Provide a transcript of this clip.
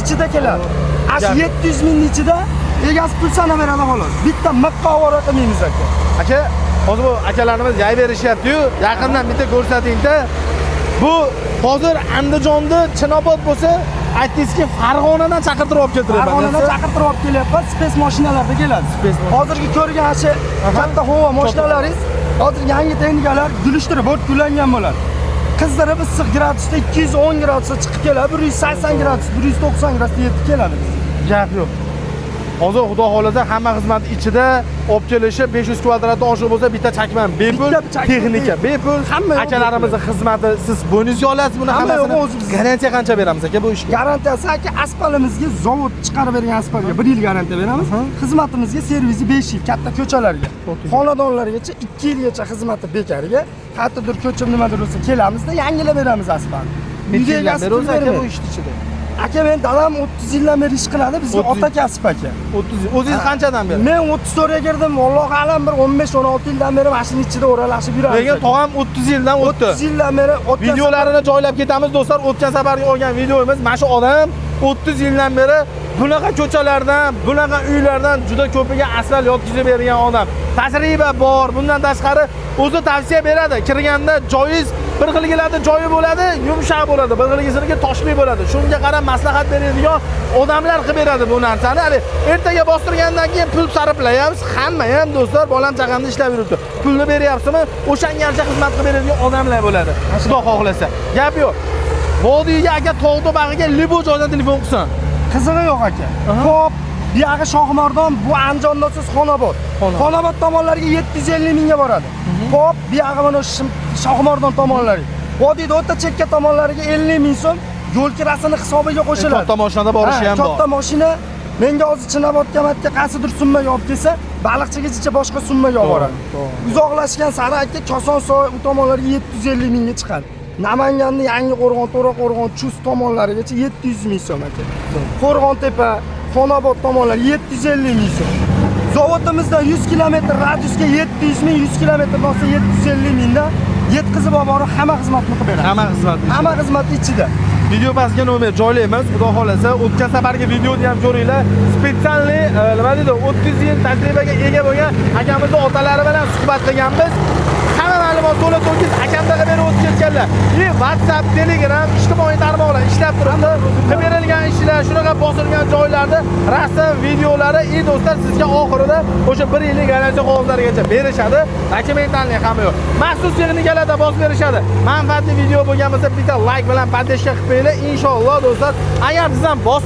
ichida keladi. Asli 700 ming ichida egasi pul sanab beradi xolos. Bitta miqqa ovora qilmaymiz aka. Aka, hozir bu akalarimiz yay berishyapti-yu, yaqindan bitta ko'rsating-da. Bu hozir Andijonda Chinobod bo'lsa, aytdingizki, Farg'onadan chaqirtirib olib keltiryapman. Farg'onadan chaqirtirib olib kelyapman, space mashinalarda keladi. Hozirgi ko'rgan shu katta havo mashinalaringiz, hozir yangi texnikalar gulishtirib, o'tkulangan bo'ladi. Qizdirib issiq gradusda 210 gradusda chiqib keladi, 180 gradus, 190 gradusda yetib keladi. Gap yo'q. Hozir xudo xolasa hamma xizmat ichida olib kelishi 500 kvadratdan oshiq bo'lsa bitta chakman bepul, texnika bepul. Akalarimizning xizmati siz bo'yningizga olasiz buni hammasini. Garantiya qancha beramiz aka bu ishga? Garantiyasi aka aspalimizga zavod chiqarib bergan asfaltga 1 yil garantiya beramiz. Xizmatimizga servisi 5 yil katta ko'chalarga, xonadonlargacha 2 yilgacha xizmati bekariga, qayerdadir ko'chib nimadir bo'lsa kelamizda yangilab beramiz asfalt. Uyga egasi pul aka bu ish ichida. Aka men dadam 30 yildan beri ish qiladi, bizga ota kasb aka. 30 yil. O'zingiz qanchadan beri? Men 34 ga kirdim, vallohu alam bir 15-16 yildan beri mashina ichida o'ralashib yuramiz. Lekin tog'am 30 yildan o'tdi. 30 yildan beri videolarini joylab ketamiz do'stlar. O'tgan safarga olgan videomiz. Mana shu odam 30 yildan beri bunaqa ko'chalardan, bunaqa uylardan juda ko'piga asfalt yotkizib bergan odam. Tajriba bor. Bundan tashqari o'zi tavsiya beradi. Kirganda joyiz bir xilgilarda joyi bo'ladi, yumshoq bo'ladi, bir xilgisiniki toshli bo'ladi. Shunga qarab maslahat beradigan odamlar qilib beradi bu narsani. Hali ertaga bostirgandan keyin pul sarflayapsiz. Hamma ham do'stlar, bolam chaqamda ishlab yuribdi. Pulni beryapsizmi? O'shangacha xizmat qilib beradigan odamlar bo'ladi. Xudo xohlasa. Gap yo'q. Vodiyga aka tog'da bag'iga libo joydan telefon qilsin. Qizig'i yo'q aka. Xo'p, bu yog'i Shohimardon, bu Andijonda siz Xonobod. Xonobod tomonlariga 750 mingga boradi. Xo'p, bu yog'i mana Shohimardon tomonlariga. Vodiyda o'ta chekka tomonlariga 50 ming so'm yo'l kirasini hisobiga qo'shiladi. Katta mashinada borishi ham bor. Katta mashina menga hozir Chinobodga matga qaysidir summaga olib kelsa, Baliqchigacha boshqa summaga olib boradi. Uzoqlashgan sari aka Kosonsoy u tomonlarga 750 mingga chiqadi. Namanganning Yangi Qo'rg'on, To'raqo'rg'on, Chus tomonlarigacha 700 ming so'm aka. Qo'rg'ontepa, Xonobod tomonlari 750 ming so'm. Zavodimizdan 100 kilometr radiusga 700 ming, 100 kilometrdan olsa 750 mingdan yetkazib olib hamma xizmatni qilib beradi. Hamma xizmat ichida. Video pastga nomer joylaymiz. Xudo xolasa, o'tgan safargi videoni ham ko'ringlar. Spesialli nima deydi, 30 yil tajribaga ega bo'lgan akamizning otalari bilan suhbat qilganmiz. Hamma ma'lumot to'la-to'kis akamdaga berib o'tib ketganlar. WhatsApp, Telegram, ijtimoiy tarmoqlar ishlab turibdi. Qilib berilgan ishlar, shunaqa bosilgan joylarda rasm, videolari do'stlar sizga oxirida o'sha 1 yillik garantiya qog'ozlarigacha berishadi. Dokumentalniy ham yo'q. Maxsus texnikalarda bosib berishadi. Manfaatli video bo'lgan bo'lsa bitta like bilan podpishka qilib qo'yinglar. Inshaalloh do'stlar, agar siz ham